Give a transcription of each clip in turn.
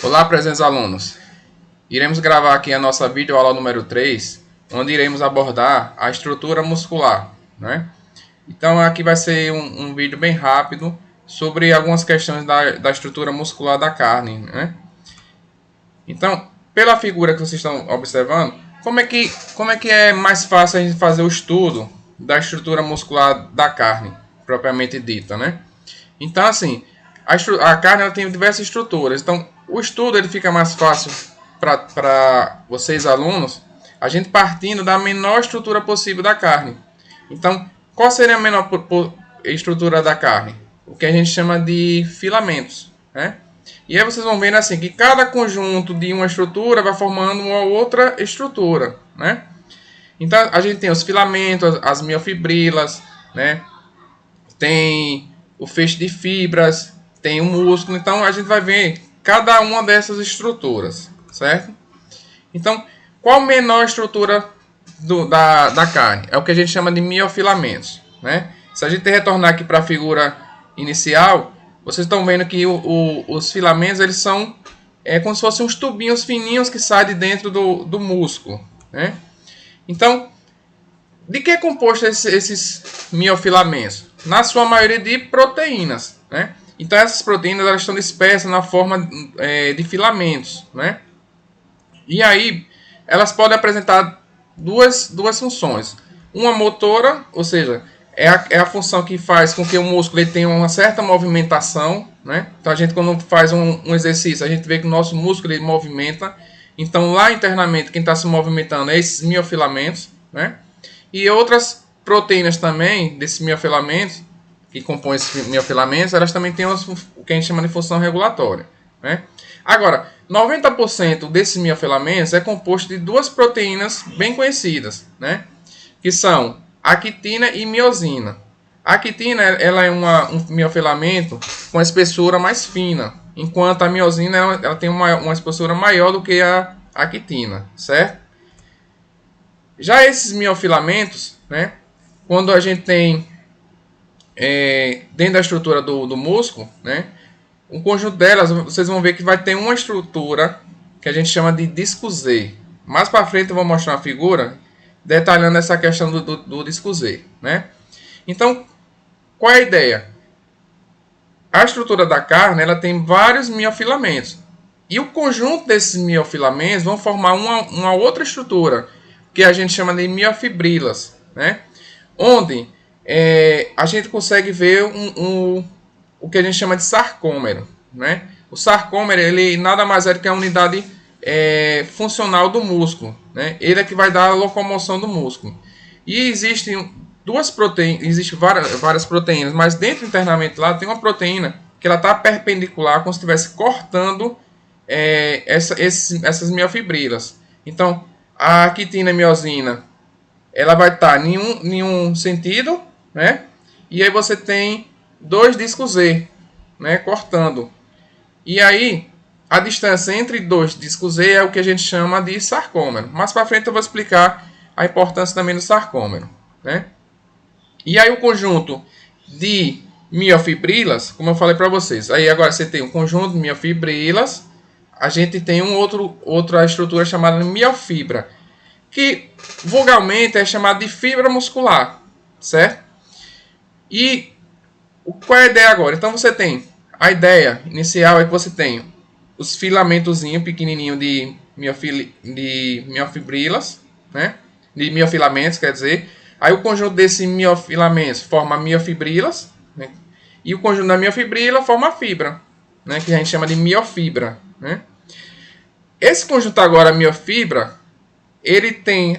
Olá, prezados alunos. Iremos gravar aqui a nossa videoaula número 3, onde iremos abordar a estrutura muscular, né? Então, aqui vai ser um vídeo bem rápido sobre algumas questões da estrutura muscular da carne, né? Então, pela figura que vocês estão observando, como é que é mais fácil a gente fazer o estudo da estrutura muscular da carne, propriamente dita, né? Então, assim, a carne ela tem diversas estruturas. Então, o estudo ele fica mais fácil para vocês, alunos, a gente partindo da menor estrutura possível da carne. Então, qual seria a menor estrutura da carne? O que a gente chama de filamentos, né? E aí vocês vão vendo assim que cada conjunto de uma estrutura vai formando uma outra estrutura, né? Então, a gente tem os filamentos, as miofibrilas, né? Tem o feixe de fibras, tem o músculo. Então, a gente vai ver cada uma dessas estruturas, certo? Então, qual a menor estrutura da carne? É o que a gente chama de miofilamentos, né? Se a gente retornar aqui para a figura inicial, vocês estão vendo que os filamentos eles são como se fossem uns tubinhos fininhos que saem de dentro do músculo, né? Então, de que é composto esses miofilamentos? Na sua maioria de proteínas, né? Então essas proteínas elas estão dispersas na forma de filamentos, né? E aí elas podem apresentar duas funções. Uma motora, ou seja, é a função que faz com que o músculo ele tenha uma certa movimentação, né? Então a gente quando faz um exercício, a gente vê que o nosso músculo ele movimenta. Então lá internamente quem está se movimentando é esses miofilamentos, né? E outras proteínas também, desses miofilamentos, que compõem esses miofilamentos, elas também têm o que a gente chama de função regulatória, né? Agora, 90% desses miofilamentos é composto de duas proteínas bem conhecidas, né? Que são a quitina e miosina. A quitina ela é um miofilamento com espessura mais fina, enquanto a miosina ela tem uma espessura maior do que a quitina, certo? Já esses miofilamentos, né, quando a gente tem dentro da estrutura do músculo, né, um conjunto delas, vocês vão ver que vai ter uma estrutura que a gente chama de disco Z. Mais para frente eu vou mostrar uma figura detalhando essa questão do disco Z, né? Então, qual é a ideia? A estrutura da carne ela tem vários miofilamentos. E o conjunto desses miofilamentos vão formar uma outra estrutura, que a gente chama de miofibrilas, né? Onde a gente consegue ver o que a gente chama de sarcômero, né? O sarcômero ele nada mais é do que a unidade funcional do músculo, né? Ele é que vai dar a locomoção do músculo. E existem duas proteínas, existem várias proteínas, mas dentro internamente lá tem uma proteína que ela está perpendicular, como se estivesse cortando essas miofibrilas. Então, a quitina e miosina, ela vai estar em um sentido, né? E aí você tem dois discos Z, né? Cortando. E aí, a distância entre dois discos Z é o que a gente chama de sarcômero. Mais para frente eu vou explicar a importância também do sarcômero, né? E aí o conjunto de miofibrilas, como eu falei para vocês, aí agora você tem um conjunto de miofibrilas, a gente tem outra estrutura chamada de miofibra, que vulgarmente é chamada de fibra muscular, certo? E qual é a ideia agora? Então você tem, a ideia inicial é que você tem os filamentozinhos pequenininhos de miofibrilas, né? De miofilamentos, quer dizer. Aí o conjunto desses miofilamentos forma miofibrilas, né? E o conjunto da miofibrila forma a fibra, né? Que a gente chama de miofibra, né? Esse conjunto agora, miofibra, ele tem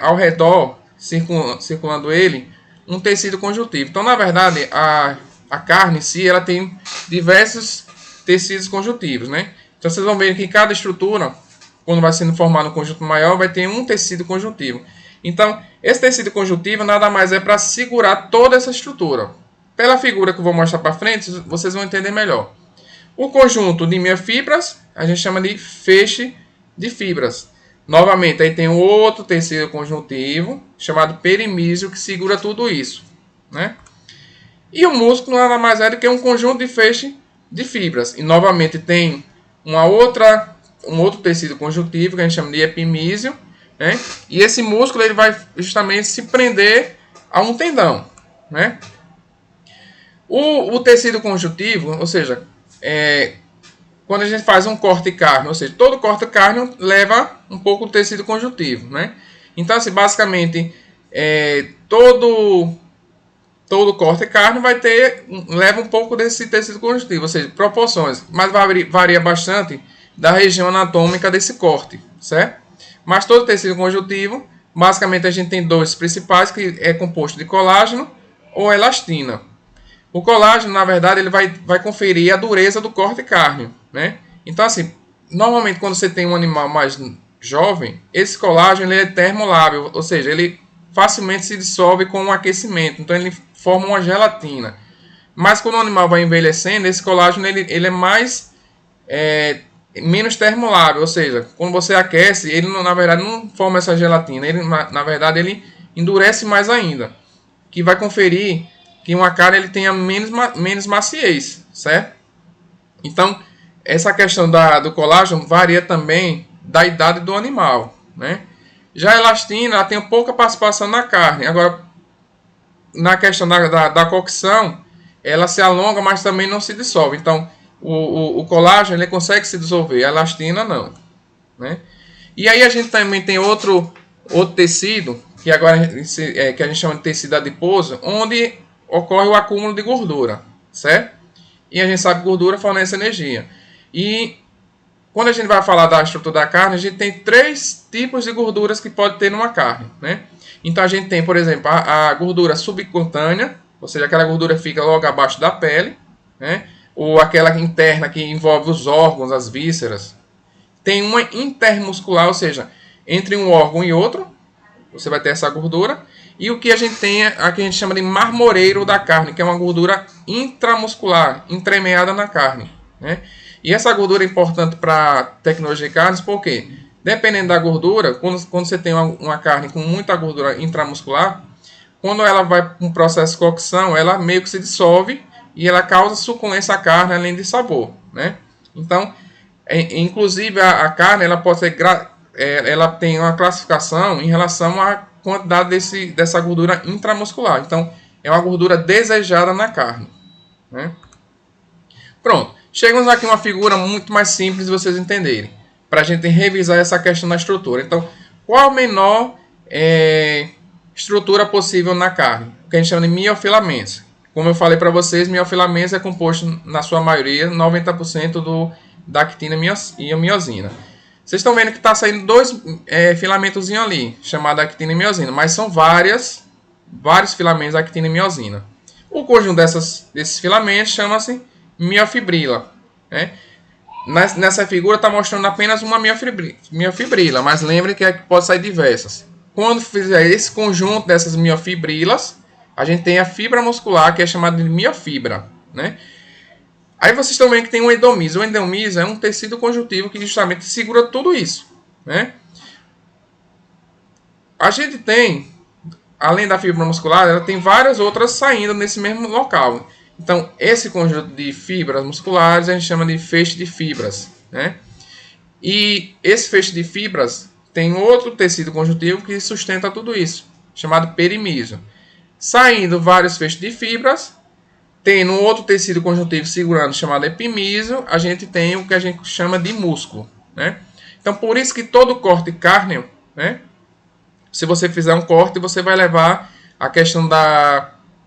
ao redor, circulando ele, um tecido conjuntivo. Então, na verdade, a carne em si, ela tem diversos tecidos conjuntivos, né? Então, vocês vão ver que cada estrutura, quando vai sendo formado um conjunto maior, vai ter um tecido conjuntivo. Então, esse tecido conjuntivo nada mais é para segurar toda essa estrutura. Pela figura que eu vou mostrar para frente, vocês vão entender melhor. O conjunto de miofibras, a gente chama de feixe de fibras. Novamente, aí tem um outro tecido conjuntivo, chamado perimísio, que segura tudo isso, né? E o músculo nada mais é do que um conjunto de feixe de fibras. E novamente tem um outro tecido conjuntivo que a gente chama de epimísio, né? E esse músculo ele vai justamente se prender a um tendão, né? O tecido conjuntivo, ou seja, quando a gente faz um corte de carne, ou seja, todo corte de carne leva um pouco do tecido conjuntivo, né? Então, assim, basicamente, todo corte de carne leva um pouco desse tecido conjuntivo, ou seja, proporções, mas varia bastante da região anatômica desse corte, certo? Mas todo tecido conjuntivo, basicamente a gente tem dois principais, que é composto de colágeno ou elastina. O colágeno, na verdade, ele vai conferir a dureza do corte de carne, né? Então, assim, normalmente quando você tem um animal mais jovem, esse colágeno ele é termolábil, ou seja, ele facilmente se dissolve com o aquecimento, então ele forma uma gelatina. Mas quando o animal vai envelhecendo, esse colágeno ele é menos termolável, ou seja, quando você aquece, ele na verdade não forma essa gelatina, ele na verdade ele endurece mais ainda, que vai conferir que uma carne ele tenha menos maciez, certo? Então, essa questão do colágeno varia também da idade do animal, né? Já a elastina ela tem pouca participação na carne. Agora, na questão da cocção, ela se alonga, mas também não se dissolve. Então, o colágeno ele consegue se dissolver, a elastina não, né? E aí a gente também tem outro tecido, que agora que a gente chama de tecido adiposo, onde ocorre o acúmulo de gordura, certo? E a gente sabe que gordura fornece energia. E quando a gente vai falar da estrutura da carne, a gente tem 3 tipos de gorduras que pode ter numa carne, né? Então a gente tem, por exemplo, a gordura subcutânea, ou seja, aquela gordura que fica logo abaixo da pele, né? Ou aquela interna que envolve os órgãos, as vísceras. Tem uma intermuscular, ou seja, entre um órgão e outro, você vai ter essa gordura. E o que a gente tem aqui a gente chama de marmoreiro da carne, que é uma gordura intramuscular, entremeada na carne, né? E essa gordura é importante para tecnologia de carnes, porque dependendo da gordura, quando você tem uma carne com muita gordura intramuscular, quando ela vai para um processo de cocção, ela meio que se dissolve e ela causa suculência à carne, além de sabor, né? Então, inclusive a carne ela pode ser ela tem uma classificação em relação à quantidade dessa gordura intramuscular. Então, é uma gordura desejada na carne, né? Pronto. Chegamos aqui a uma figura muito mais simples de vocês entenderem, para a gente revisar essa questão da estrutura. Então, qual a menor estrutura possível na carne? O que a gente chama de miofilamentos. Como eu falei para vocês, miofilamentos é composto, na sua maioria, 90% da actina e a miosina. Vocês estão vendo que está saindo 2 filamentozinhos ali, chamado actina e miosina, mas são vários filamentos de actina e miosina. O conjunto desses filamentos chama-se miofibrila, né? Nessa figura está mostrando apenas uma miofibrila, mas lembre que pode sair diversas. Quando fizer esse conjunto dessas miofibrilas, a gente tem a fibra muscular, que é chamada de miofibra, né? Aí vocês estão vendo que tem um endomísio. O endomísio é um tecido conjuntivo que justamente segura tudo isso, né? A gente tem, além da fibra muscular, ela tem várias outras saindo nesse mesmo local. Então, esse conjunto de fibras musculares a gente chama de feixe de fibras, né? E esse feixe de fibras tem outro tecido conjuntivo que sustenta tudo isso, chamado perimísio. Saindo vários feixes de fibras, tendo um outro tecido conjuntivo segurando, chamado epimísio, a gente tem o que a gente chama de músculo, né? Então, por isso que todo corte de carne, né? Se você fizer um corte, você vai levar a questão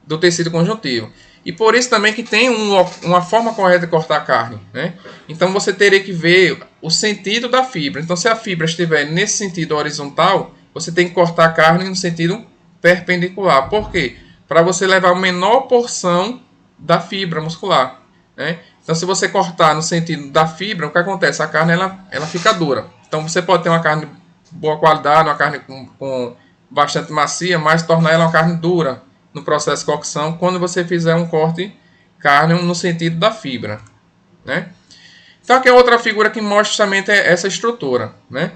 do tecido conjuntivo. E por isso também que tem uma forma correta de cortar a carne, né? Então você teria que ver o sentido da fibra. Então se a fibra estiver nesse sentido horizontal, você tem que cortar a carne no sentido perpendicular. Por quê? Para você levar a menor porção da fibra muscular, né? Então se você cortar no sentido da fibra, o que acontece? A carne ela fica dura. Então você pode ter uma carne de boa qualidade, uma carne com bastante macia, mas tornar ela uma carne dura no processo de cocção, quando você fizer um corte carne no sentido da fibra, né? Então aqui é outra figura que mostra justamente essa estrutura, né?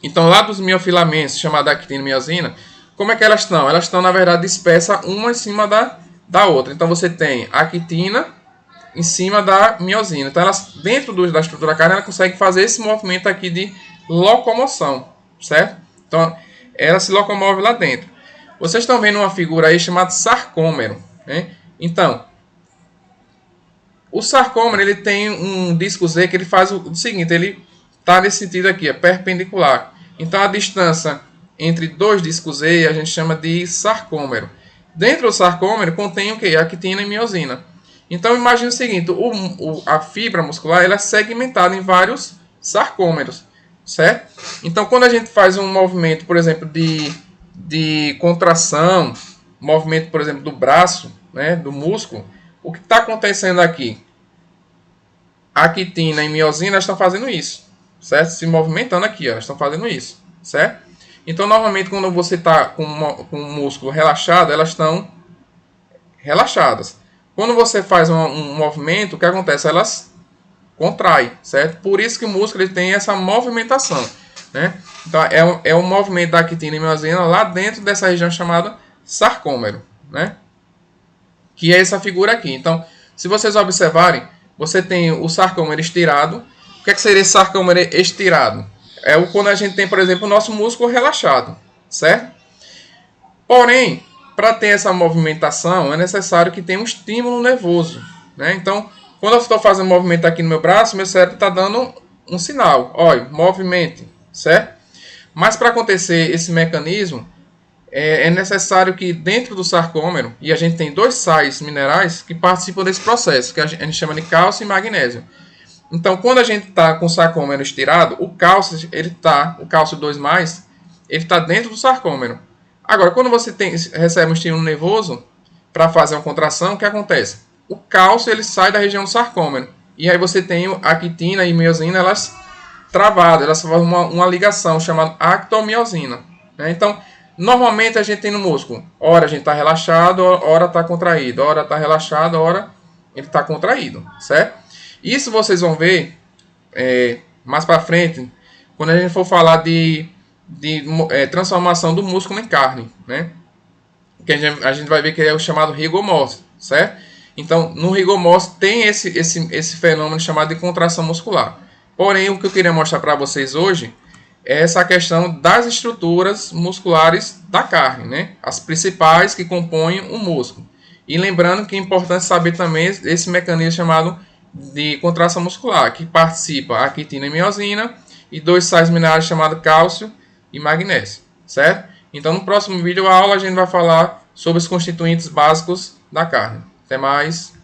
Então lá dos miofilamentos, chamada actina e miosina, como é que elas estão? Elas estão, na verdade, dispersas uma em cima da outra. Então você tem a actina em cima da miosina. Então, elas, dentro da estrutura da carne, ela consegue fazer esse movimento aqui de locomoção, certo? Então, ela se locomove lá dentro. Vocês estão vendo uma figura aí chamada sarcômero, né? Então, o sarcômero, ele tem um disco Z que ele faz o seguinte, ele está nesse sentido aqui, é perpendicular. Então, a distância entre dois discos Z a gente chama de sarcômero. Dentro do sarcômero contém o que? Actina e miosina. Então, imagine o seguinte, a fibra muscular ela é segmentada em vários sarcômeros, certo? Então, quando a gente faz um movimento, por exemplo, de contração, movimento, por exemplo, do braço, né, do músculo, o que está acontecendo aqui? A actina e miosina estão fazendo isso, certo? Se movimentando aqui, ó, elas estão fazendo isso, certo? Então, normalmente, quando você está com o músculo relaxado, elas estão relaxadas. Quando você faz um movimento, o que acontece? Elas contraem, certo? Por isso que o músculo ele tem essa movimentação, né? Então, é um movimento da actina e miosina lá dentro dessa região chamada sarcômero, né? Que é essa figura aqui. Então, se vocês observarem, você tem o sarcômero estirado. O que seria esse sarcômero estirado? É quando a gente tem, por exemplo, o nosso músculo relaxado, certo? Porém, para ter essa movimentação, é necessário que tenha um estímulo nervoso, né? Então, quando eu estou fazendo movimento aqui no meu braço, meu cérebro está dando um sinal. Olha, movimente, certo? Mas para acontecer esse mecanismo, é necessário que dentro do sarcômero, e a gente tem dois sais minerais que participam desse processo, que a gente chama de cálcio e magnésio. Então, quando a gente está com o sarcômero estirado, o cálcio 2+, ele está dentro do sarcômero. Agora, quando você recebe um estímulo nervoso para fazer uma contração, o que acontece? O cálcio ele sai da região do sarcômero. E aí você tem a actina e a miosina, elas travadas, elas formam uma ligação chamada actomiosina, né? Então, normalmente a gente tem no músculo, ora a gente está relaxado, ora está contraído, ora está relaxado, ora ele está contraído, certo? Isso vocês vão ver mais para frente, quando a gente for falar de transformação do músculo em carne, né? Que a gente vai ver que é o chamado rigor mortis, certo? Então, no rigor mortis tem esse fenômeno chamado de contração muscular. Porém, o que eu queria mostrar para vocês hoje é essa questão das estruturas musculares da carne, né? As principais que compõem o músculo. E lembrando que é importante saber também esse mecanismo chamado de contração muscular, que participa a actina e miosina e dois sais minerais chamados cálcio e magnésio, certo? Então, no próximo vídeo aula a gente vai falar sobre os constituintes básicos da carne. Até mais!